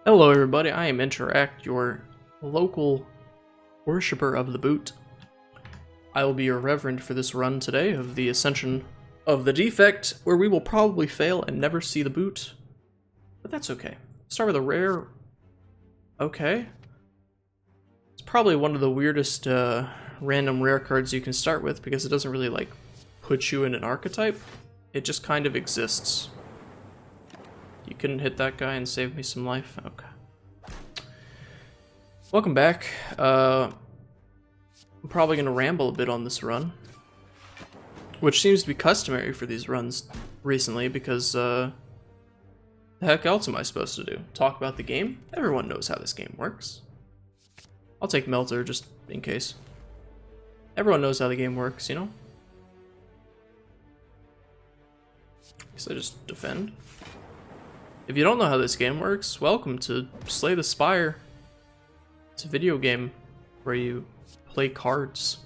Hello everybody, I am Interact, your local worshipper of the boot. I will be your reverend for this run today of the Ascension of the Defect, where we will probably fail and never see the boot. But that's okay. Start with a rare. Okay. It's probably one of the weirdest random rare cards you can start with because it doesn't really like put you in an archetype. It just kind of exists. You couldn't hit that guy and save me some life? Okay. Welcome back. I'm probably going to ramble a bit on this run, which seems to be customary for these runs recently because, the heck else am I supposed to do? Talk about the game? Everyone knows how this game works. I'll take Melter just in case. Everyone knows how the game works, you know? Guess I just defend. If you don't know how this game works, welcome to Slay the Spire. It's a video game where you play cards.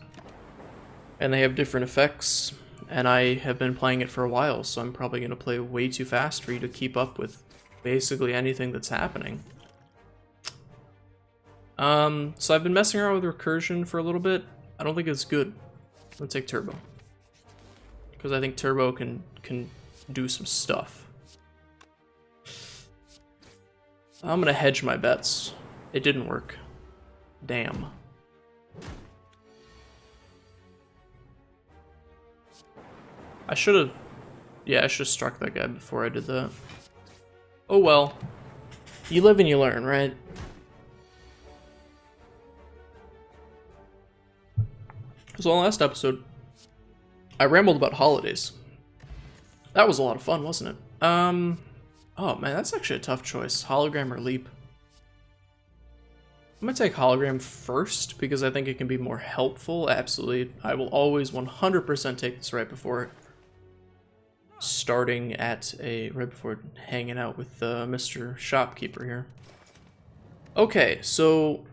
And they have different effects. And I have been playing it for a while, so I'm probably going to play way too fast for you to keep up with basically anything that's happening. So I've been messing around with recursion for a little bit. I don't think it's good. I'm going to take Turbo. Because I think Turbo can do some stuff. I'm gonna hedge my bets. It didn't work. Damn. I should have... Yeah, I should have struck that guy before I did that. Oh well. You live and you learn, right? So in the last episode, I rambled about holidays. That was a lot of fun, wasn't it? Oh man, that's actually a tough choice. Hologram or Leap? I'm gonna take Hologram first because I think it can be more helpful. Absolutely. I will always 100% take this right before starting at right before hanging out with Mr. Shopkeeper here. Okay, so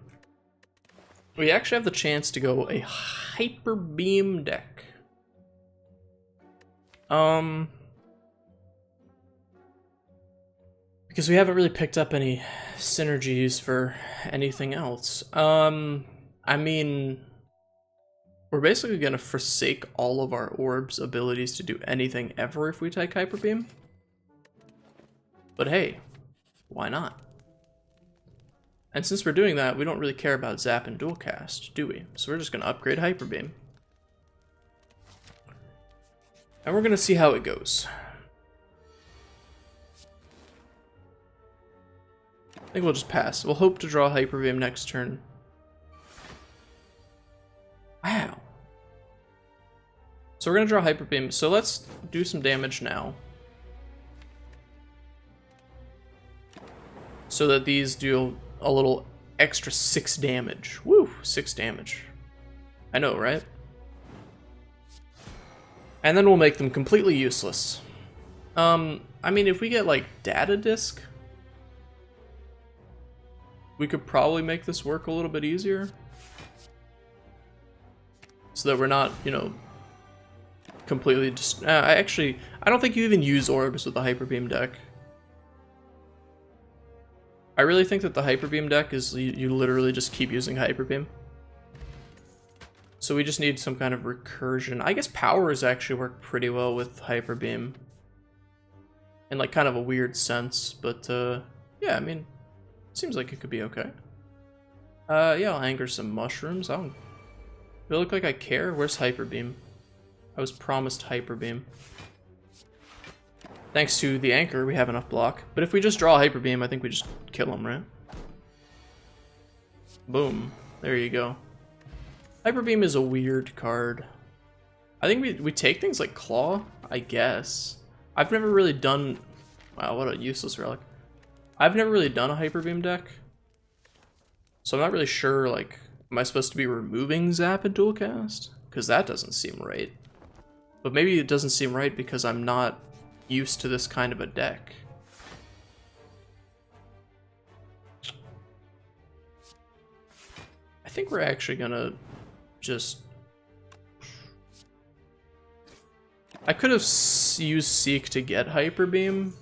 we actually have the chance to go a Hyper Beam deck. Because we haven't really picked up any synergies for anything else. I mean, we're basically going to forsake all of our orbs' abilities to do anything ever if we take Hyper Beam. But hey, why not? And since we're doing that, we don't really care about Zap and Dual Cast, do we? So we're just going to upgrade Hyper Beam. And we're going to see how it goes. I think we'll just pass. We'll hope to draw Hyper Beam next turn. Wow. So we're going to draw Hyper Beam. So let's do some damage now. So that these do a little extra 6 damage. Woo! 6 damage. I know, right? And then we'll make them completely useless. I mean, if we get, like, Data Disc, we could probably make this work a little bit easier. So that we're not, you know, completely just... I don't think you even use orbs with the Hyper Beam deck. I really think that the Hyper Beam deck is you literally just keep using Hyper Beam. So we just need some kind of recursion. I guess powers actually work pretty well with Hyper Beam. In like kind of a weird sense, but yeah, I mean, seems like it could be okay. Yeah, I'll anger some mushrooms. I don't... Do I look like I care? Where's Hyper Beam? I was promised Hyper Beam. Thanks to the anchor, we have enough block. But if we just draw Hyper Beam, I think we just kill him, right? Boom. There you go. Hyper Beam is a weird card. I think we take things like Claw, I guess. I've never really done... Wow, what a useless relic. I've never really done a Hyper Beam deck. So I'm not really sure, like, am I supposed to be removing Zap and Dual Cast? Because that doesn't seem right. But maybe it doesn't seem right because I'm not used to this kind of a deck. I think we're actually gonna just... I could have used Seek to get Hyper Beam.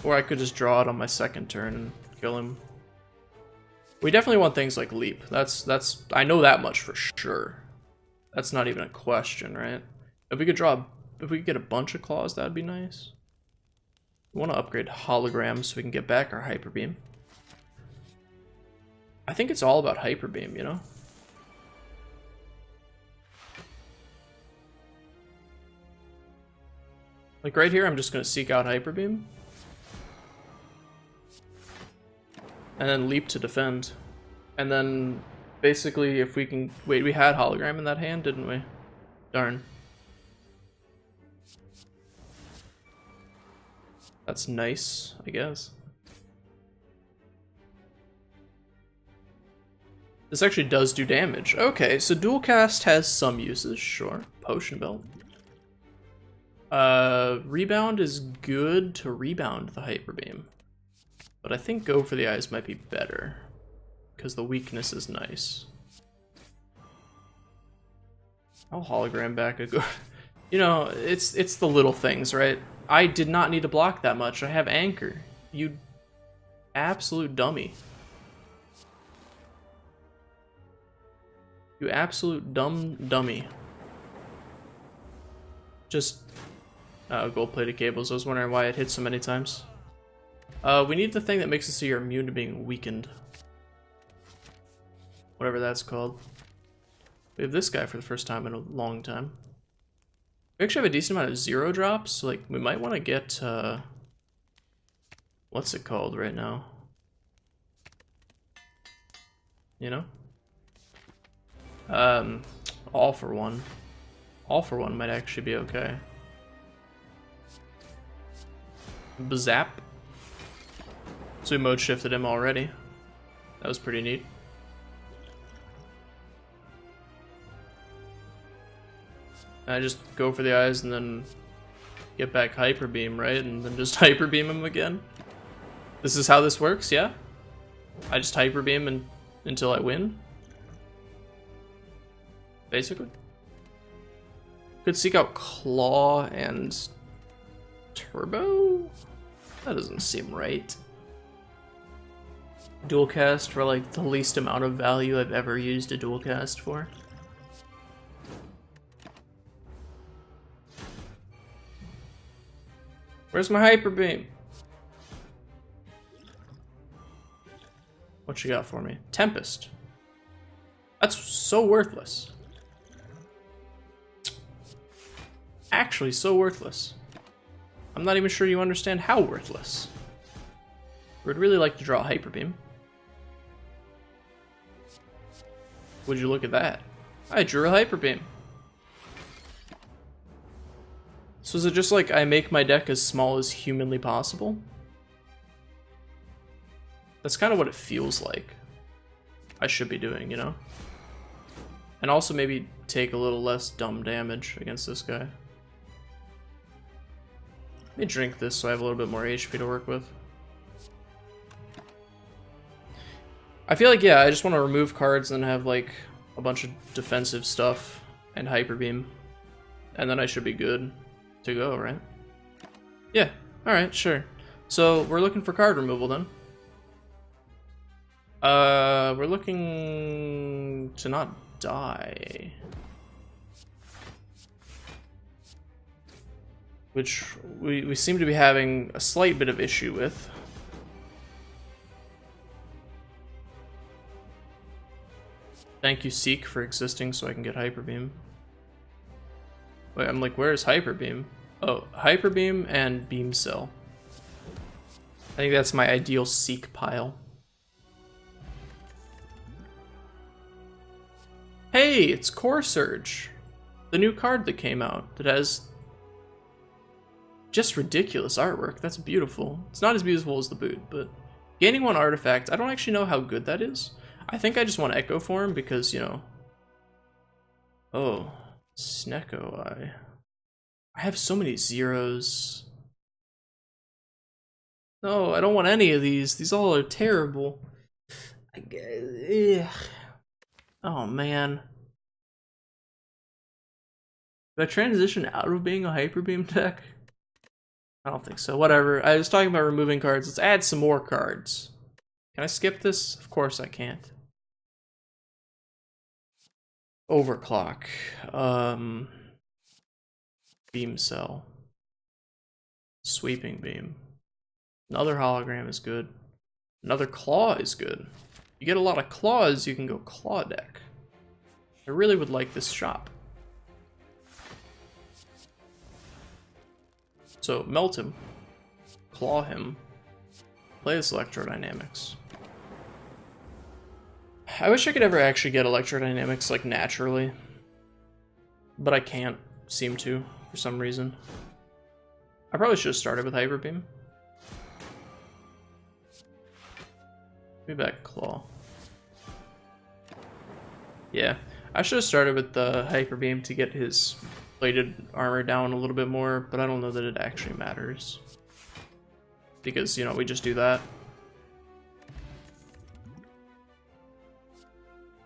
Or I could just draw it on my second turn and kill him. We definitely want things like leap. I know that much for sure. That's not even a question, right? If we could get a bunch of claws, that'd be nice. We want to upgrade holograms so we can get back our hyper beam. I think it's all about hyper beam, you know? Like right here, I'm just gonna seek out hyper beam. And then leap to defend. And then basically if we can... Wait, we had hologram in that hand, didn't we? Darn. That's nice, I guess. This actually does do damage. Okay, so dual cast has some uses, sure. Potion belt. Rebound is good to rebound the hyper beam. But I think go for the eyes might be better. Because the weakness is nice. I'll hologram back a go. You know, it's the little things, right? I did not need to block that much. I have anchor. You absolute dummy. You absolute dummy. Just gold-plated cables. I was wondering why it hit so many times. We need the thing that makes it so you're immune to being weakened. Whatever that's called. We have this guy for the first time in a long time. We actually have a decent amount of 0 drops, so like we might want to get what's it called right now? You know? All for one. All for one might actually be okay. Bazap. So we mode shifted him already. That was pretty neat. I just go for the eyes and then get back hyper beam, right? And then just hyper beam him again. This is how this works, yeah? I just hyper beam until I win. Basically. Could seek out claw and turbo? That doesn't seem right. Dual cast for like the least amount of value I've ever used a dual cast for. Where's my hyper beam? What you got for me? Tempest. That's so worthless. Actually, so worthless. I'm not even sure you understand how worthless. Would really like to draw a hyper beam. Would you look at that? I drew a hyper beam. So is it just like I make my deck as small as humanly possible? That's kind of what it feels like I should be doing, you know? And also maybe take a little less dumb damage against this guy. Let me drink this so I have a little bit more HP to work with. I feel like, yeah, I just want to remove cards and have like a bunch of defensive stuff and hyper beam. And then I should be good to go, right? Yeah, alright, sure. So we're looking for card removal then. We're looking to not die. Which we seem to be having a slight bit of issue with. Thank you, Seek, for existing so I can get Hyper Beam. Wait, I'm like, where's Hyper Beam? Oh, Hyper Beam and Beam Cell. I think that's my ideal Seek pile. Hey, it's Core Surge! The new card that came out that has just ridiculous artwork. That's beautiful. It's not as beautiful as the boot, but gaining 1 artifact, I don't actually know how good that is. I think I just want Echo Form because, you know... Oh, Snecko, I have so many zeros. No, I don't want any of these. These all are terrible. Ugh. Oh, man. Did I transition out of being a Hyper Beam deck? I don't think so. Whatever. I was talking about removing cards. Let's add some more cards. Can I skip this? Of course I can't. Overclock. Beam cell. Sweeping beam. Another hologram is good. Another claw is good. You get a lot of claws, you can go claw deck. I really would like this shop. So melt him, claw him, play this electrodynamics. I wish I could ever actually get electrodynamics like naturally, but I can't seem to for some reason. I probably should have started with Hyper Beam. Be back claw. Yeah, I should have started with the Hyper Beam to get his plated armor down a little bit more, but I don't know that it actually matters. Because, you know, we just do that.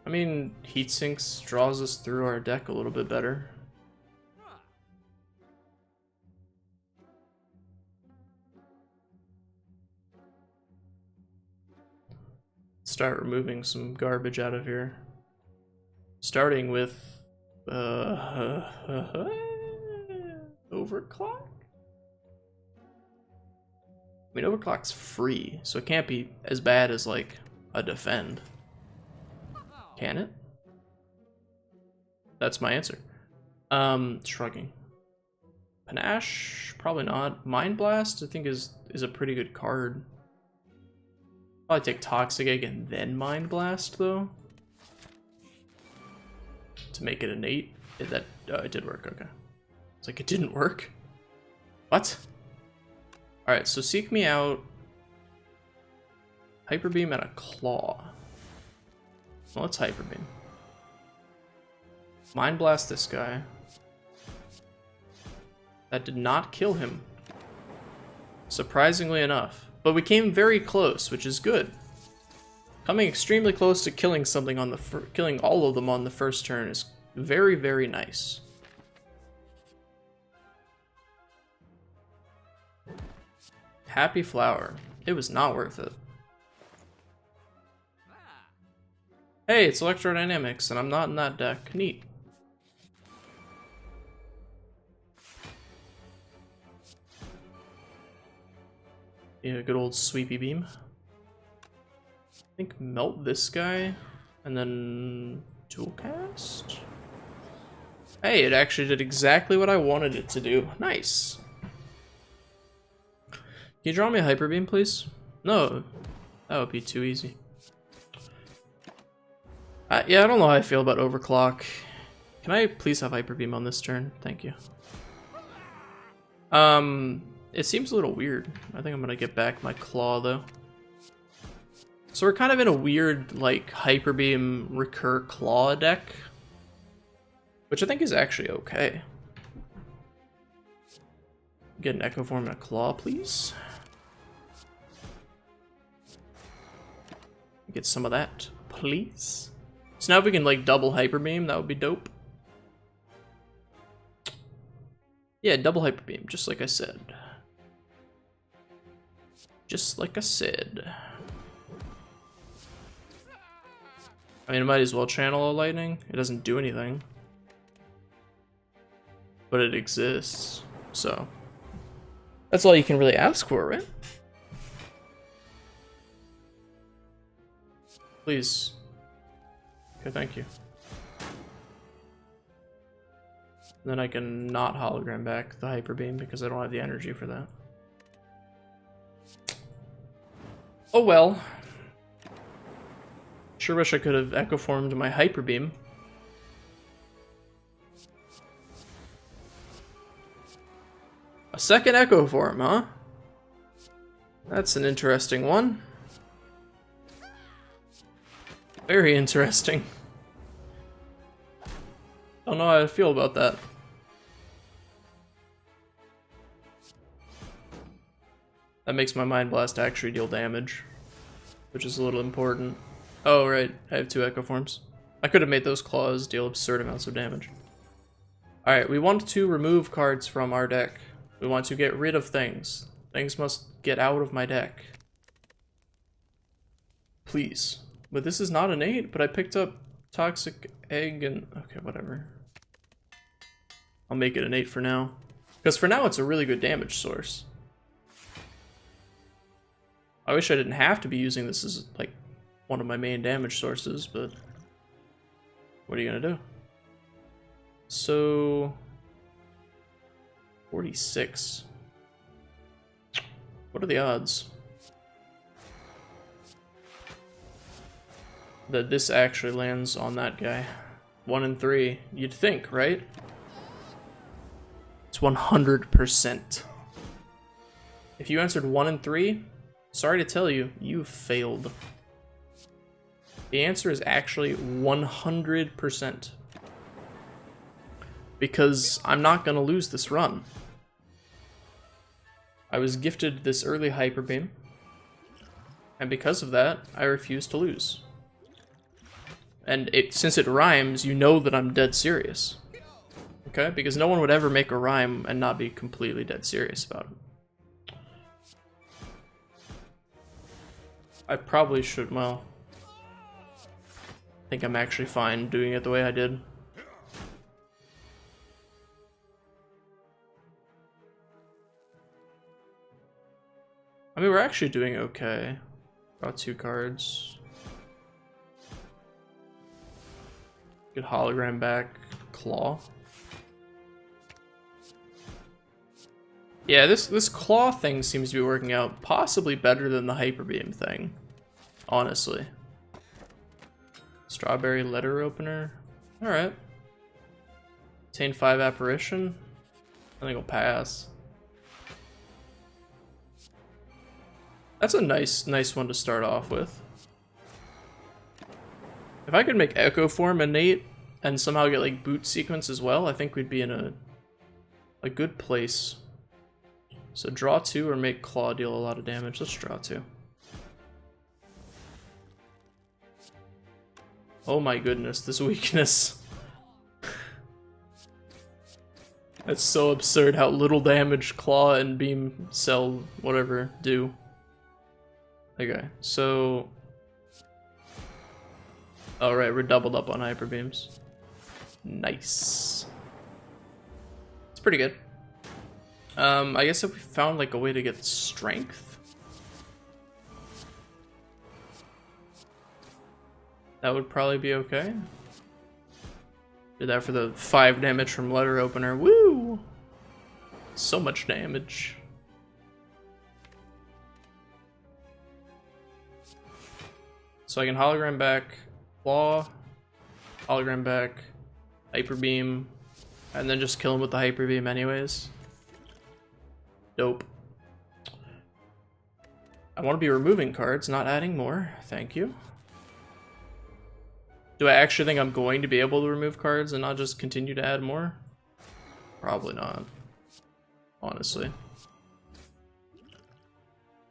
I mean, heat sinks draws us through our deck a little bit better. Start removing some garbage out of here. Starting with overclock? I mean, overclock's free, so it can't be as bad as like a defend. Can it? That's my answer. Shrugging. Panache? Probably not. Mind Blast, I think is a pretty good card. Probably take Toxic Egg and then Mind Blast, though. To make it innate. It did work, okay. It's like, it didn't work? What? Alright, so Seek Me Out. Hyper Beam and a Claw. Well, let's Hyper Beam. Mind Blast this guy. That did not kill him. Surprisingly enough. But we came very close, which is good. Coming extremely close to killing something on the killing all of them on the first turn is very, very nice. Happy Flower. It was not worth it. Hey, it's electrodynamics, and I'm not in that deck. Neat. Yeah, a good old sweepy beam. I think melt this guy, and then tool cast. Hey, it actually did exactly what I wanted it to do. Nice. Can you draw me a Hyper Beam, please? No, that would be too easy. Yeah, I don't know how I feel about Overclock. Can I please have Hyper Beam on this turn? Thank you. It seems a little weird. I think I'm gonna get back my Claw, though. So we're kind of in a weird, like, Hyper Beam recur Claw deck. Which I think is actually okay. Get an Echo Form and a Claw, please. Get some of that, please. So now if we can, like, double Hyper Beam, that would be dope. Yeah, double Hyper Beam, just like I said. Just like I said. I mean, I might as well channel a lightning. It doesn't do anything. But it exists, so. That's all you can really ask for, right? Please. Okay, thank you. And then I can not hologram back the Hyper Beam because I don't have the energy for that. Oh well. Sure wish I could have Echo Formed my Hyper Beam. A second Echo Form, huh? That's an interesting one. Very interesting. Don't know how I feel about that. That makes my Mind Blast actually deal damage, which is a little important. Oh, right, I have 2 Echo Forms. I could have made those claws deal absurd amounts of damage. Alright, we want to remove cards from our deck. We want to get rid of things. Things must get out of my deck. Please. But this is not an 8, but I picked up Toxic Egg and... Okay, whatever. I'll make it an 8 for now. Because for now, it's a really good damage source. I wish I didn't have to be using this as, like, one of my main damage sources, but... What are you gonna do? So... 46. What are the odds that this actually lands on that guy? 1 in 3. You'd think, right? It's 100%. If you answered 1 in 3, sorry to tell you, you failed. The answer is actually 100%. Because I'm not gonna lose this run. I was gifted this early Hyper Beam, and because of that, I refuse to lose. And since it rhymes, you know that I'm dead serious. Okay? Because no one would ever make a rhyme and not be completely dead serious about it. I probably should, well... I think I'm actually fine doing it the way I did. I mean, we're actually doing okay. Got 2 cards. Good hologram back. Claw. Yeah, this claw thing seems to be working out possibly better than the Hyper Beam thing. Honestly. Strawberry letter opener. Alright. Obtain 5 apparition. I think I'll pass. That's a nice one to start off with. If I could make Echo Form innate and somehow get like boot sequence as well, I think we'd be in a good place. So draw 2 or make Claw deal a lot of damage. Let's draw 2. Oh my goodness, this weakness. That's so absurd how little damage Claw and Beam Cell whatever do. Okay, so... Alright, we're doubled up on Hyper Beams. Nice. It's pretty good. I guess if we found like a way to get strength, that would probably be okay. Did that for the 5 damage from letter opener. Woo! So much damage. So I can hologram back, claw, hologram back, hyper beam, and then just kill him with the hyper beam anyways. Dope. I want to be removing cards, not adding more. Thank you. Do I actually think I'm going to be able to remove cards and not just continue to add more? Probably not. Honestly.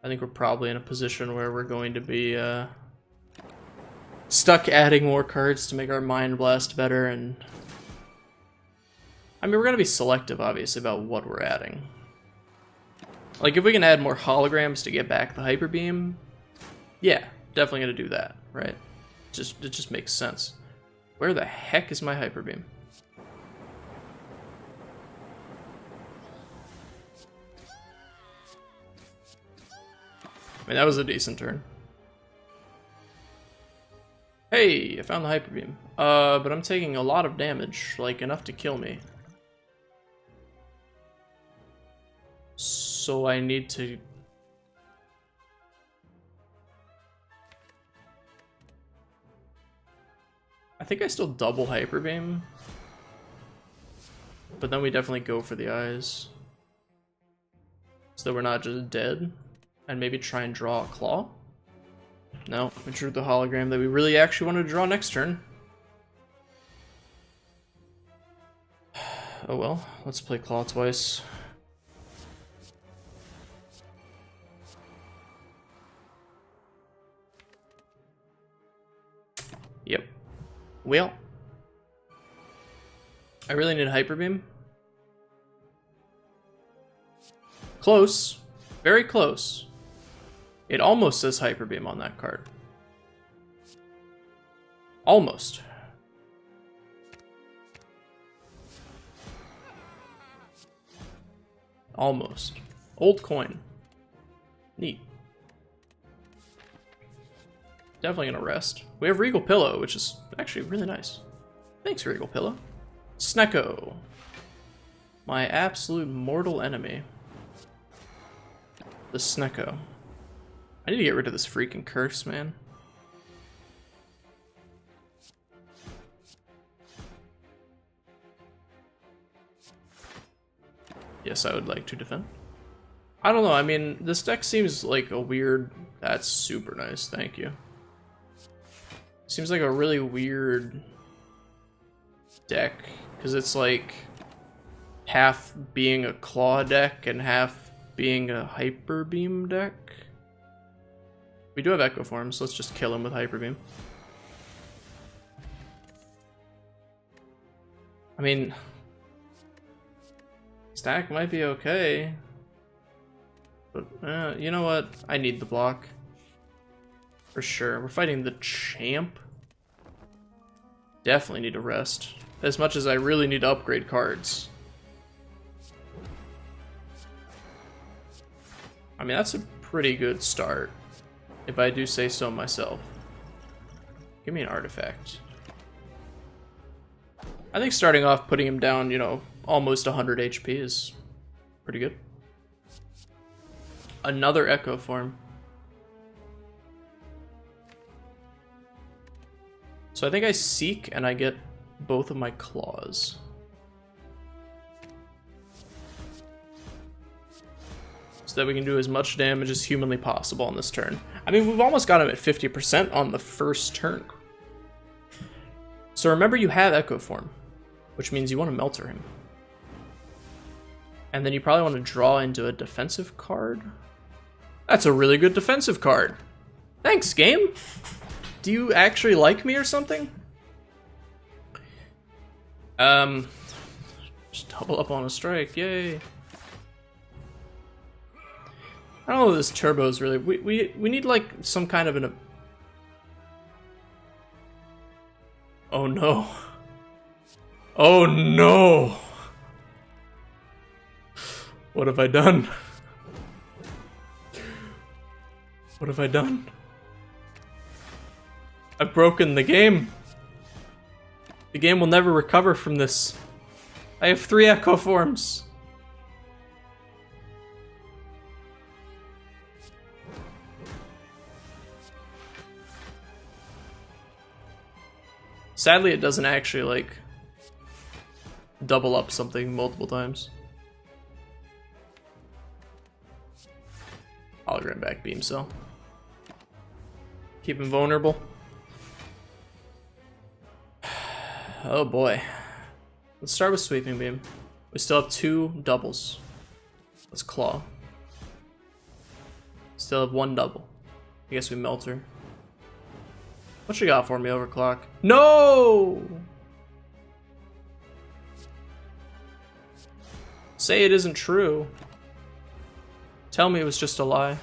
I think we're probably in a position where we're going to be, stuck adding more cards to make our Mind Blast better, and... I mean, we're gonna be selective, obviously, about what we're adding. Like, if we can add more holograms to get back the Hyper Beam, yeah, definitely gonna do that, right? It just makes sense. Where the heck is my Hyper Beam? I mean, that was a decent turn. Hey, I found the Hyper Beam. But I'm taking a lot of damage, like enough to kill me. So I need to... I think I still double Hyper Beam. But then we definitely go for the eyes. So that we're not just dead. And maybe try and draw a claw. No, we drew the hologram that we really actually wanted to draw next turn. Oh well, let's play claw twice. Yep. Well, I really need Hyper Beam. Close. Very close. It almost says Hyper Beam on that card. Almost. Almost. Old coin. Neat. Definitely gonna rest. We have Regal Pillow, which is actually really nice. Thanks, Regal Pillow. Snecko. My absolute mortal enemy. The Snecko. I need to get rid of this freaking curse, man. Yes, I would like to defend. I don't know, I mean, this deck seems like a weird... That's super nice, thank you. Seems like a really weird deck, because it's like half being a claw deck and half being a Hyper Beam deck. We do have Echo Form, so let's just kill him with Hyper Beam. I mean, stack might be okay, but you know what? I need the block. For sure. We're fighting the champ. Definitely need to rest. As much as I really need to upgrade cards. I mean, that's a pretty good start, if I do say so myself. Give me an artifact. I think starting off putting him down, you know, almost 100 HP is pretty good. Another Echo Form. So I think I Seek and I get both of my claws. So that we can do as much damage as humanly possible on this turn. I mean, we've almost got him at 50% on the first turn. So remember, you have Echo Form, which means you want to Melter him. And then you probably want to draw into a defensive card. That's a really good defensive card. Thanks, game. Do you actually like me or something? Just double up on a strike, yay. I don't know if this turbo is really... We need like some kind of an... Oh no. Oh no. What have I done? What have I done? I've broken the game. The game will never recover from this. I have 3 Echo Forms. Sadly, it doesn't actually, like, double up something multiple times. Hologram back beam cell. Keep him vulnerable. Oh boy. Let's start with Sweeping Beam. We still have 2 doubles. Let's Claw. Still have 1 double. I guess we Melter. What you got for me, Overclock? No! Say it isn't true. Tell me it was just a lie.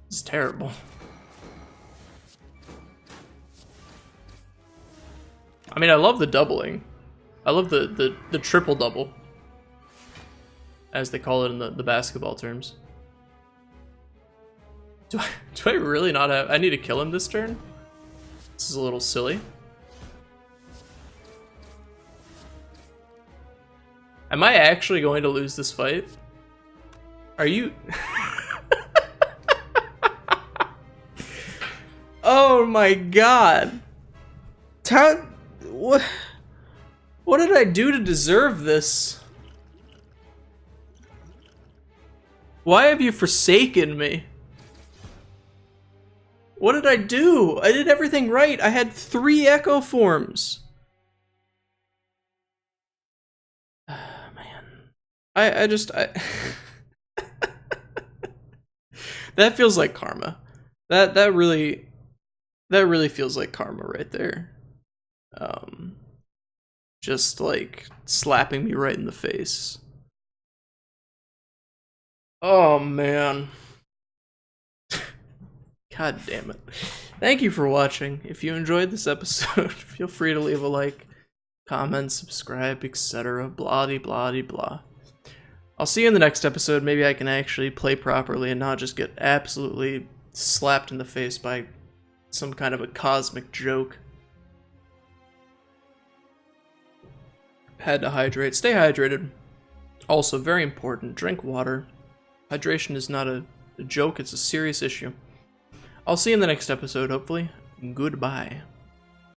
This is terrible. I mean, I love the doubling. I love the triple double, as they call it in the basketball terms. Do I really not have... I need to kill him this turn? This is a little silly. Am I actually going to lose this fight? Are you... Oh my god. What did I do to deserve this? Why have you forsaken me? What did I do? I did everything right. I had 3 Echo Forms. Man. I That feels like karma. That really feels like karma right there. just like slapping me right in the face. Oh man. God damn it. Thank you for watching. If you enjoyed this episode, feel free to leave a like, comment, subscribe, etc. Blah de blah de blah. I'll see you in the next episode. Maybe I can actually play properly and not just get absolutely slapped in the face by some kind of a cosmic joke. Had to hydrate. Stay hydrated. Also, very important, drink water. Hydration is not a joke, it's a serious issue. I'll see you in the next episode, hopefully. Goodbye.